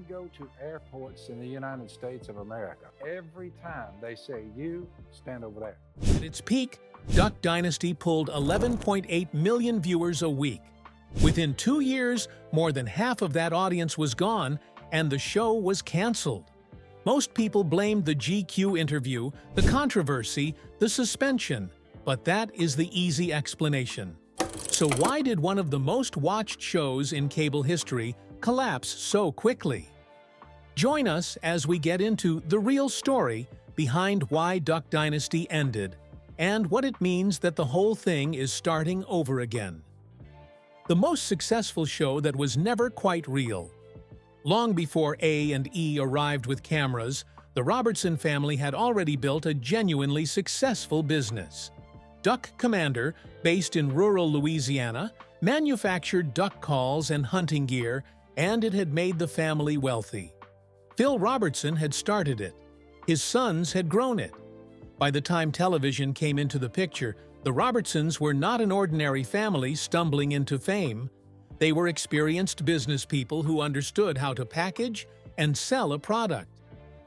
go to airports in the United States of America, every time they say, "You stand over there." At its peak, Duck Dynasty pulled 11.8 million viewers a week. Within 2 years, more than half of that audience was gone, and the show was canceled. Most people blamed the GQ interview, the controversy, the suspension, but that is the easy explanation. So why did one of the most watched shows in cable history collapse so quickly? Join us as we get into the real story behind why Duck Dynasty ended and what it means that the whole thing is starting over again. The most successful show that was never quite real. Long before A and E arrived with cameras, the Robertson family had already built a genuinely successful business. Duck Commander, based in rural Louisiana, manufactured duck calls and hunting gear, and it had made the family wealthy. Phil Robertson had started it. His sons had grown it. By the time television came into the picture, the Robertsons were not an ordinary family stumbling into fame. They were experienced business people who understood how to package and sell a product.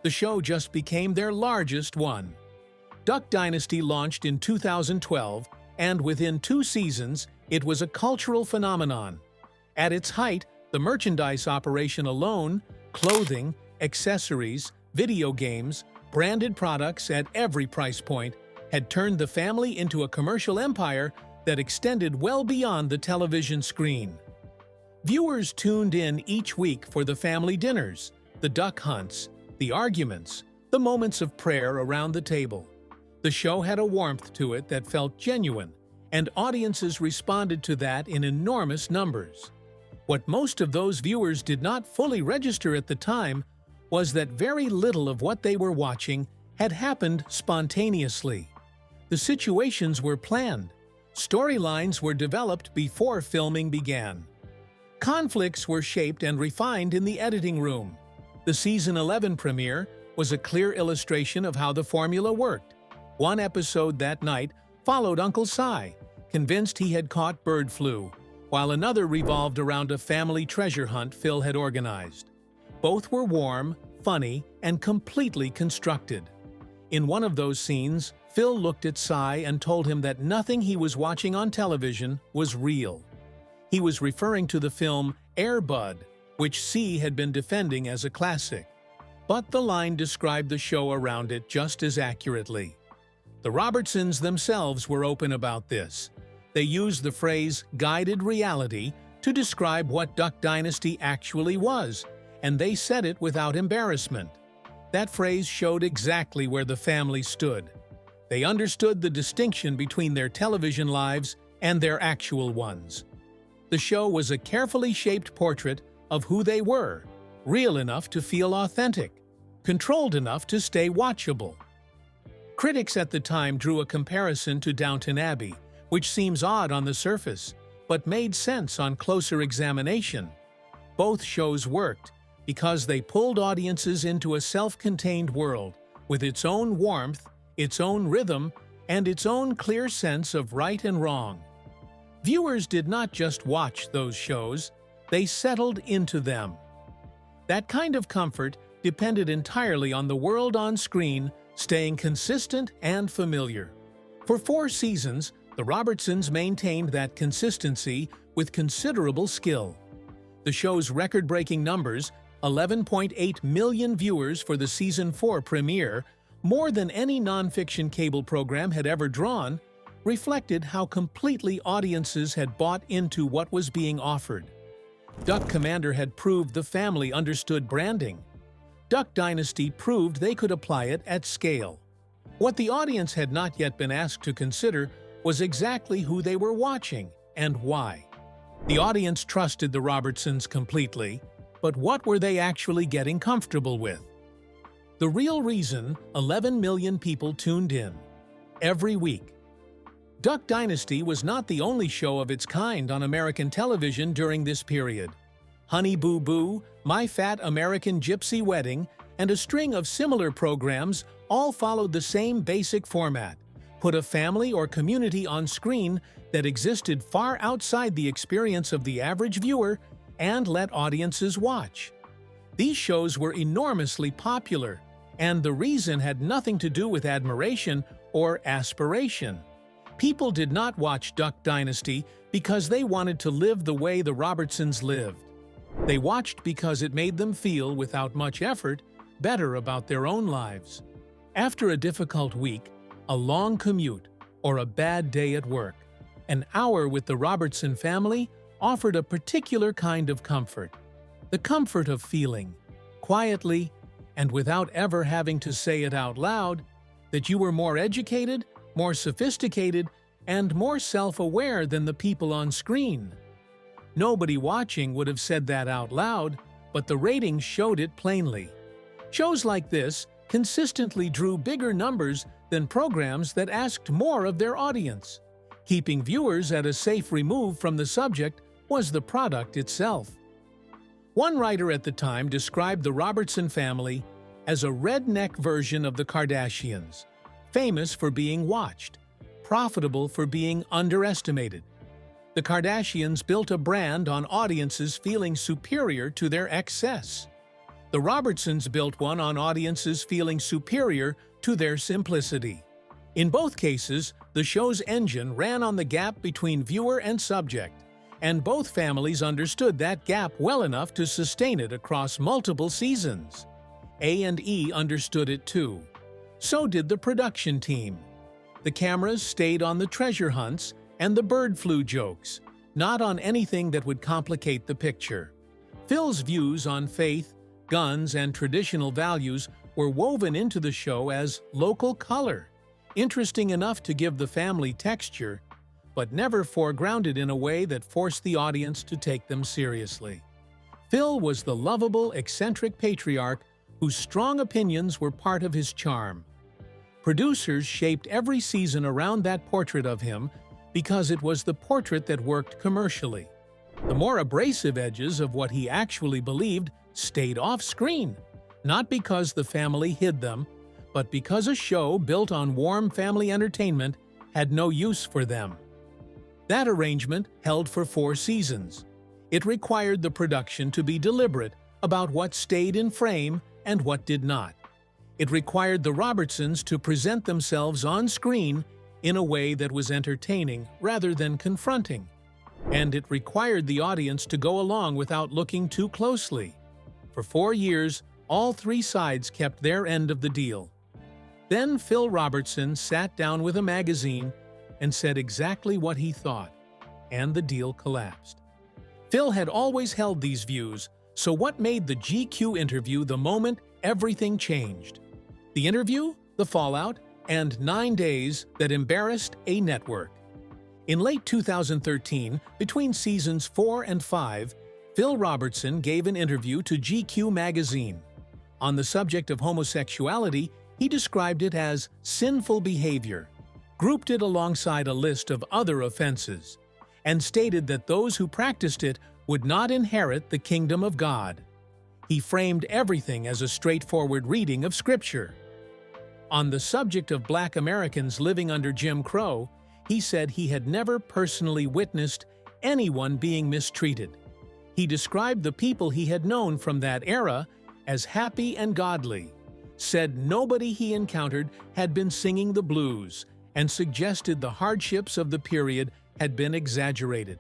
The show just became their largest one. Duck Dynasty launched in 2012, and within 2 seasons, it was a cultural phenomenon. At its height, the merchandise operation alone, clothing, accessories, video games, branded products at every price point, had turned the family into a commercial empire that extended well beyond the television screen. Viewers tuned in each week for the family dinners, the duck hunts, the arguments, the moments of prayer around the table. The show had a warmth to it that felt genuine, and audiences responded to that in enormous numbers. What most of those viewers did not fully register at the time was that very little of what they were watching had happened spontaneously. The situations were planned. Storylines were developed before filming began. Conflicts were shaped and refined in the editing room. The Season 11 premiere was a clear illustration of how the formula worked. One episode that night followed Uncle Si, convinced he had caught bird flu, while another revolved around a family treasure hunt Phil had organized. Both were warm, funny, and completely constructed. In one of those scenes, Phil looked at Si and told him that nothing he was watching on television was real. He was referring to the film Air Bud, which Si had been defending as a classic. But the line described the show around it just as accurately. The Robertsons themselves were open about this. They used the phrase guided reality to describe what Duck Dynasty actually was, and they said it without embarrassment. That phrase showed exactly where the family stood. They understood the distinction between their television lives and their actual ones. The show was a carefully shaped portrait of who they were, real enough to feel authentic, controlled enough to stay watchable. Critics at the time drew a comparison to Downton Abbey, which seems odd on the surface, but made sense on closer examination. Both shows worked because they pulled audiences into a self-contained world with its own warmth, its own rhythm, and its own clear sense of right and wrong. Viewers did not just watch those shows, they settled into them. That kind of comfort depended entirely on the world on screen staying consistent and familiar. For 4 seasons, the Robertsons maintained that consistency with considerable skill. The show's record-breaking numbers, 11.8 million viewers for the Season 4 premiere, more than any nonfiction cable program had ever drawn, reflected how completely audiences had bought into what was being offered. Duck Commander had proved the family understood branding. Duck Dynasty proved they could apply it at scale. What the audience had not yet been asked to consider was exactly who they were watching and why. The audience trusted the Robertsons completely, but what were they actually getting comfortable with? The real reason 11 million people tuned in every week. Duck Dynasty was not the only show of its kind on American television during this period. Honey Boo Boo, My Fat American Gypsy Wedding, and a string of similar programs all followed the same basic format: put a family or community on screen that existed far outside the experience of the average viewer and let audiences watch. These shows were enormously popular, and the reason had nothing to do with admiration or aspiration. People did not watch Duck Dynasty because they wanted to live the way the Robertsons lived. They watched because it made them feel, without much effort, better about their own lives. After a difficult week, a long commute, or a bad day at work, an hour with the Robertson family offered a particular kind of comfort. The comfort of feeling, quietly and without ever having to say it out loud, that you were more educated, more sophisticated, and more self-aware than the people on screen. Nobody watching would have said that out loud, but the ratings showed it plainly. Shows like this consistently drew bigger numbers than programs that asked more of their audience. Keeping viewers at a safe remove from the subject was the product itself. One writer at the time described the Robertson family as a redneck version of the Kardashians, famous for being watched, profitable for being underestimated. The Kardashians built a brand on audiences feeling superior to their excess. The Robertsons built one on audiences feeling superior to their simplicity. In both cases, the show's engine ran on the gap between viewer and subject, and both families understood that gap well enough to sustain it across multiple seasons. A&E understood it too. So did the production team. The cameras stayed on the treasure hunts and the bird flu jokes, not on anything that would complicate the picture. Phil's views on faith, guns, and traditional values were woven into the show as local color, interesting enough to give the family texture, but never foregrounded in a way that forced the audience to take them seriously. Phil was the lovable, eccentric patriarch whose strong opinions were part of his charm. Producers shaped every season around that portrait of him because it was the portrait that worked commercially. The more abrasive edges of what he actually believed stayed off-screen, not because the family hid them, but because a show built on warm family entertainment had no use for them. That arrangement held for 4 seasons. It required the production to be deliberate about what stayed in frame and what did not. It required the Robertsons to present themselves on screen in a way that was entertaining rather than confronting. And it required the audience to go along without looking too closely. For 4 years, all 3 sides kept their end of the deal. Then Phil Robertson sat down with a magazine and said exactly what he thought, and the deal collapsed. Phil had always held these views, so what made the GQ interview the moment everything changed? The interview, the fallout, and 9 days that embarrassed a network. In late 2013, between seasons 4 and 5, Phil Robertson gave an interview to GQ magazine. On the subject of homosexuality, he described it as sinful behavior, grouped it alongside a list of other offenses, and stated that those who practiced it would not inherit the kingdom of God. He framed everything as a straightforward reading of Scripture. On the subject of Black Americans living under Jim Crow, he said he had never personally witnessed anyone being mistreated. He described the people he had known from that era as happy and godly, said nobody he encountered had been singing the blues, and suggested the hardships of the period had been exaggerated.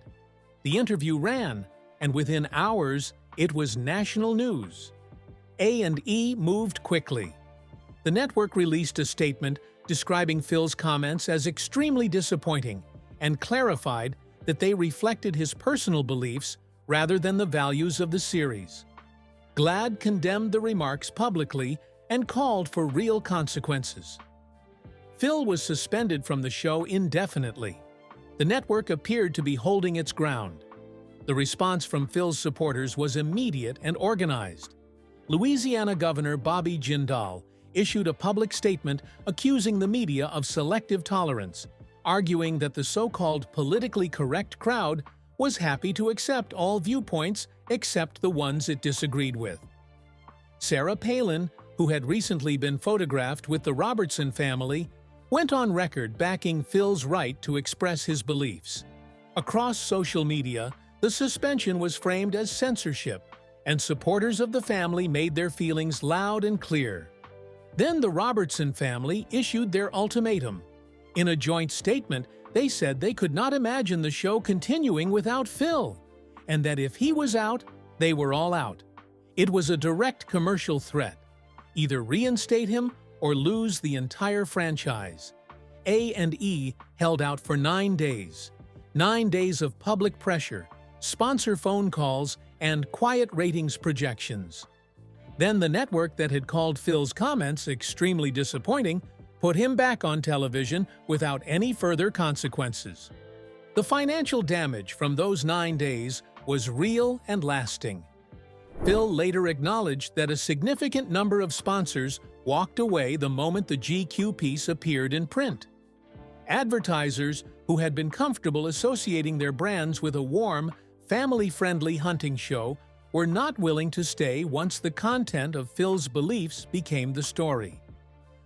The interview ran, and within hours, it was national news. A&E moved quickly. The network released a statement describing Phil's comments as extremely disappointing and clarified that they reflected his personal beliefs rather than the values of the series. GLAAD condemned the remarks publicly and called for real consequences. Phil was suspended from the show indefinitely. The network appeared to be holding its ground. The response from Phil's supporters was immediate and organized. Louisiana Governor Bobby Jindal issued a public statement accusing the media of selective tolerance, arguing that the so-called politically correct crowd was happy to accept all viewpoints except the ones it disagreed with. Sarah Palin, who had recently been photographed with the Robertson family, went on record backing Phil's right to express his beliefs. Across social media, the suspension was framed as censorship, and supporters of the family made their feelings loud and clear. Then the Robertson family issued their ultimatum. In a joint statement, they said they could not imagine the show continuing without Phil, and that if he was out, they were all out. It was a direct commercial threat. Either reinstate him or lose the entire franchise. A&E held out for 9 days. 9 days of public pressure, sponsor phone calls, and quiet ratings projections. Then the network that had called Phil's comments extremely disappointing put him back on television without any further consequences. The financial damage from those 9 days was real and lasting. Phil later acknowledged that a significant number of sponsors walked away the moment the GQ piece appeared in print. Advertisers who had been comfortable associating their brands with a warm, family-friendly hunting show were not willing to stay once the content of Phil's beliefs became the story.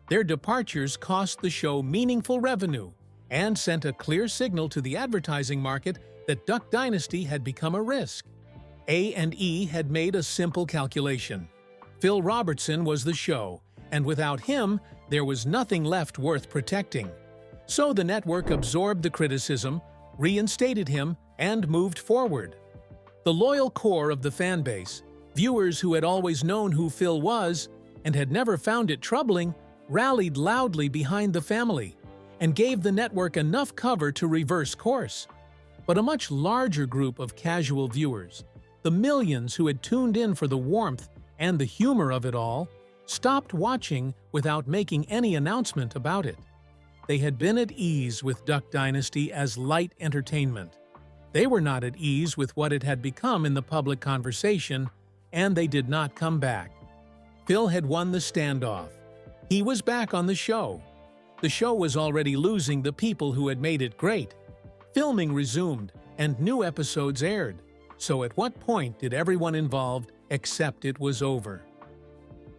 Their departures cost the show meaningful revenue and sent a clear signal to the advertising market that Duck Dynasty had become a risk. A&E had made a simple calculation. Phil Robertson was the show, and without him, there was nothing left worth protecting. So the network absorbed the criticism, reinstated him, and moved forward. The loyal core of the fan base, viewers who had always known who Phil was and had never found it troubling, rallied loudly behind the family and gave the network enough cover to reverse course. But a much larger group of casual viewers, the millions who had tuned in for the warmth and the humor of it all, stopped watching without making any announcement about it. They had been at ease with Duck Dynasty as light entertainment. They were not at ease with what it had become in the public conversation, and they did not come back. Phil had won the standoff. He was back on the show. The show was already losing the people who had made it great. Filming resumed, and new episodes aired. So at what point did everyone involved accept it was over?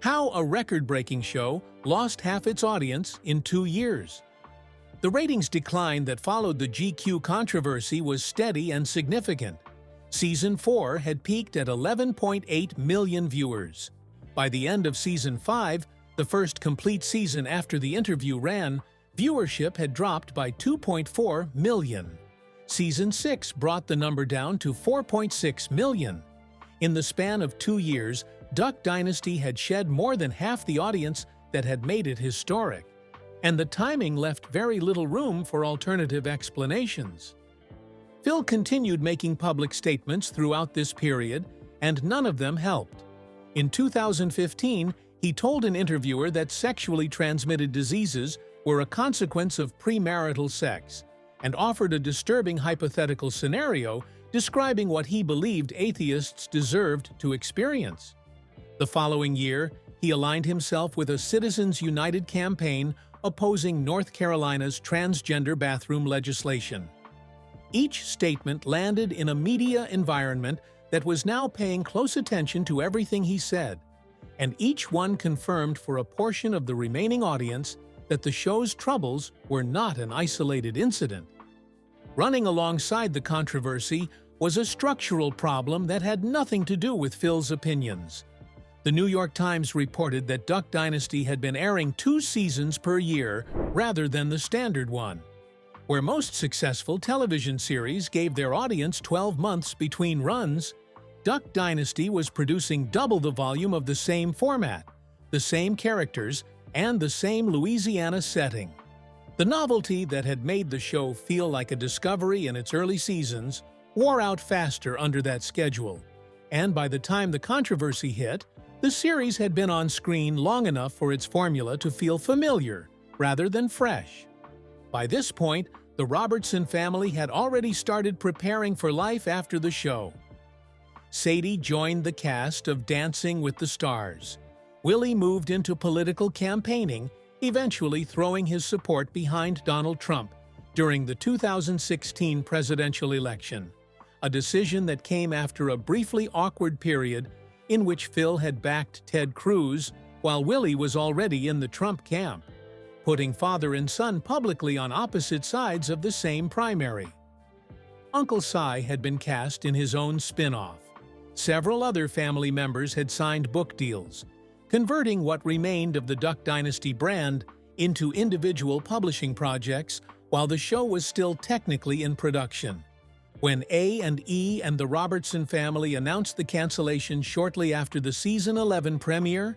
How a record-breaking show lost half its audience in 2 years. The ratings decline that followed the GQ controversy was steady and significant. Season 4 had peaked at 11.8 million viewers. By the end of Season 5, the first complete season after the interview ran, viewership had dropped by 2.4 million. Season 6 brought the number down to 4.6 million. In the span of 2 years, Duck Dynasty had shed more than half the audience that had made it historic. And the timing left very little room for alternative explanations. Phil continued making public statements throughout this period, and none of them helped. In 2015, he told an interviewer that sexually transmitted diseases were a consequence of premarital sex, and offered a disturbing hypothetical scenario describing what he believed atheists deserved to experience. The following year, he aligned himself with a Citizens United campaign opposing North Carolina's transgender bathroom legislation. Each statement landed in a media environment that was now paying close attention to everything he said, and each one confirmed for a portion of the remaining audience that the show's troubles were not an isolated incident. Running alongside the controversy was a structural problem that had nothing to do with Phil's opinions. The New York Times reported that Duck Dynasty had been airing 2 seasons per year rather than the standard one. Where most successful television series gave their audience 12 months between runs, Duck Dynasty was producing double the volume of the same format, the same characters, and the same Louisiana setting. The novelty that had made the show feel like a discovery in its early seasons wore out faster under that schedule, and by the time the controversy hit, the series had been on screen long enough for its formula to feel familiar rather than fresh. By this point, the Robertson family had already started preparing for life after the show. Sadie joined the cast of Dancing with the Stars. Willie moved into political campaigning, eventually throwing his support behind Donald Trump during the 2016 presidential election, a decision that came after a briefly awkward period in which Phil had backed Ted Cruz while Willie was already in the Trump camp, putting father and son publicly on opposite sides of the same primary. Uncle Si had been cast in his own spin-off. Several other family members had signed book deals, converting what remained of the Duck Dynasty brand into individual publishing projects while the show was still technically in production. When A&E and the Robertson family announced the cancellation shortly after the season 11 premiere,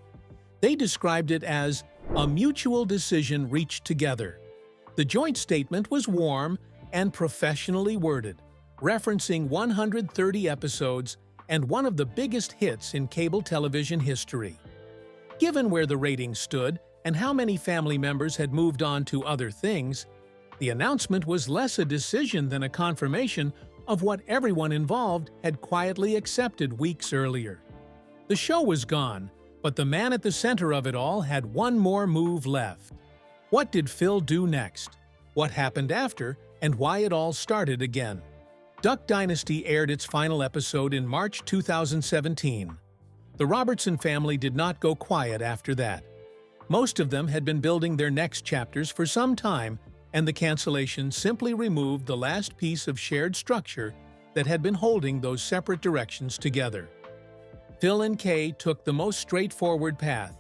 they described it as a mutual decision reached together. The joint statement was warm and professionally worded, referencing 130 episodes and one of the biggest hits in cable television history. Given where the ratings stood and how many family members had moved on to other things, the announcement was less a decision than a confirmation of what everyone involved had quietly accepted weeks earlier. The show was gone, but the man at the center of it all had one more move left. What did Phil do next? What happened after, and why it all started again? Duck Dynasty aired its final episode in March 2017. The Robertson family did not go quiet after that. Most of them had been building their next chapters for some time, and the cancellation simply removed the last piece of shared structure that had been holding those separate directions together. Phil and Kay took the most straightforward path.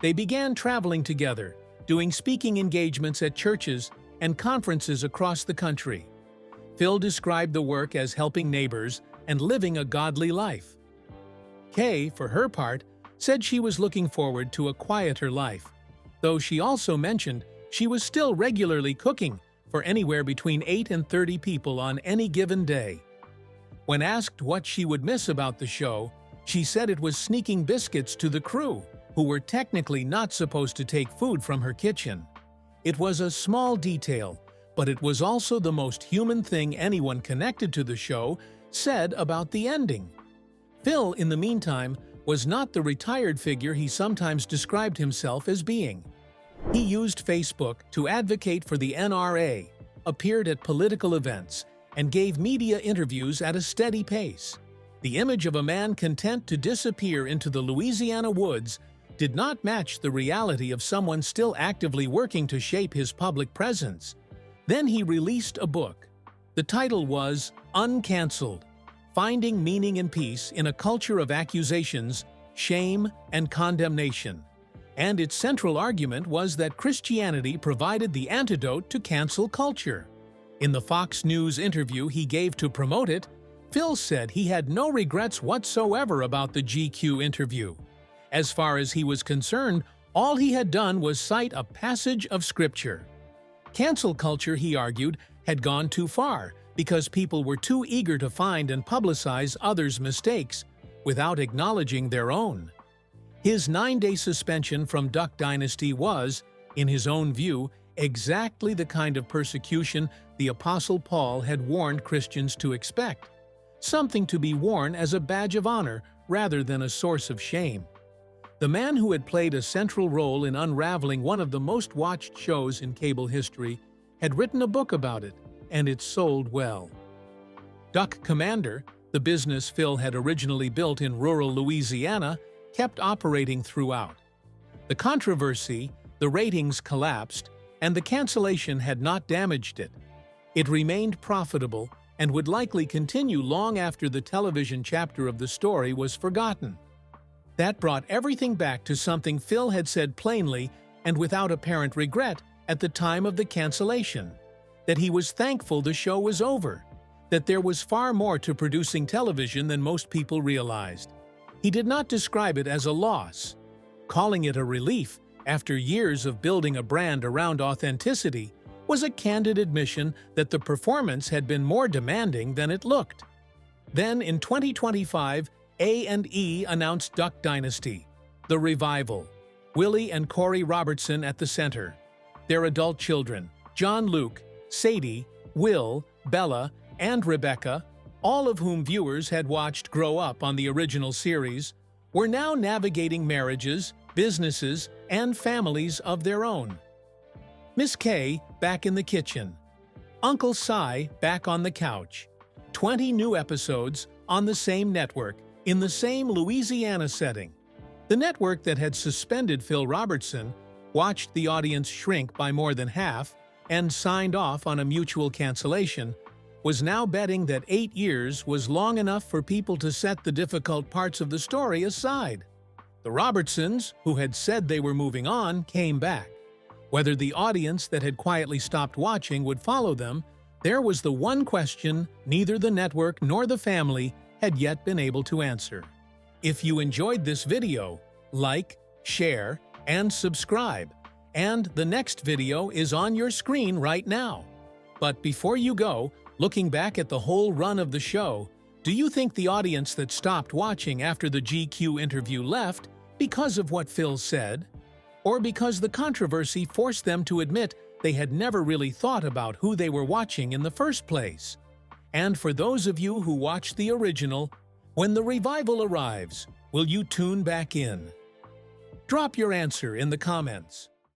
They began traveling together, doing speaking engagements at churches and conferences across the country. Phil described the work as helping neighbors and living a godly life. Kay, for her part, said she was looking forward to a quieter life, though she also mentioned she was still regularly cooking for anywhere between 8 and 30 people on any given day. When asked what she would miss about the show, she said it was sneaking biscuits to the crew, who were technically not supposed to take food from her kitchen. It was a small detail, but it was also the most human thing anyone connected to the show said about the ending. Phil, in the meantime, was not the retired figure he sometimes described himself as being. He used Facebook to advocate for the NRA, appeared at political events, and gave media interviews at a steady pace. The image of a man content to disappear into the Louisiana woods did not match the reality of someone still actively working to shape his public presence. Then he released a book. The title was Uncancelled: Finding Meaning and Peace in a Culture of Accusations, Shame, and Condemnation. And its central argument was that Christianity provided the antidote to cancel culture. In the Fox News interview he gave to promote it, Phil said he had no regrets whatsoever about the GQ interview. As far as he was concerned, all he had done was cite a passage of Scripture. Cancel culture, he argued, had gone too far because people were too eager to find and publicize others' mistakes without acknowledging their own. His 9-day suspension from Duck Dynasty was, in his own view, exactly the kind of persecution the Apostle Paul had warned Christians to expect, something to be worn as a badge of honor rather than a source of shame. The man who had played a central role in unraveling one of the most watched shows in cable history had written a book about it, and it sold well. Duck Commander, the business Phil had originally built in rural Louisiana, kept operating throughout. The controversy, the ratings collapsed, and the cancellation had not damaged it. It remained profitable and would likely continue long after the television chapter of the story was forgotten. That brought everything back to something Phil had said plainly and without apparent regret at the time of the cancellation, that he was thankful the show was over, that there was far more to producing television than most people realized. He did not describe it as a loss. Calling it a relief after years of building a brand around authenticity was a candid admission that the performance had been more demanding than it looked. Then, in 2025, A&E announced Duck Dynasty, the revival. Willie and Corey Robertson at the center. Their adult children, John Luke, Sadie, Will, Bella, and Rebecca, all of whom viewers had watched grow up on the original series, were now navigating marriages, businesses, and families of their own. Miss Kay back in the kitchen. Uncle Si back on the couch. 20 new episodes on the same network, in the same Louisiana setting. The network that had suspended Phil Robertson watched the audience shrink by more than half and signed off on a mutual cancellation, was now betting that 8 years was long enough for people to set the difficult parts of the story aside. The Robertsons, who had said they were moving on, came back. Whether the audience that had quietly stopped watching would follow them, there was the one question neither the network nor the family had yet been able to answer. If you enjoyed this video, like, share, and subscribe. And the next video is on your screen right now. But before you go, looking back at the whole run of the show, do you think the audience that stopped watching after the GQ interview left because of what Phil said? Or because the controversy forced them to admit they had never really thought about who they were watching in the first place? And for those of you who watched the original, when the revival arrives, will you tune back in? Drop your answer in the comments.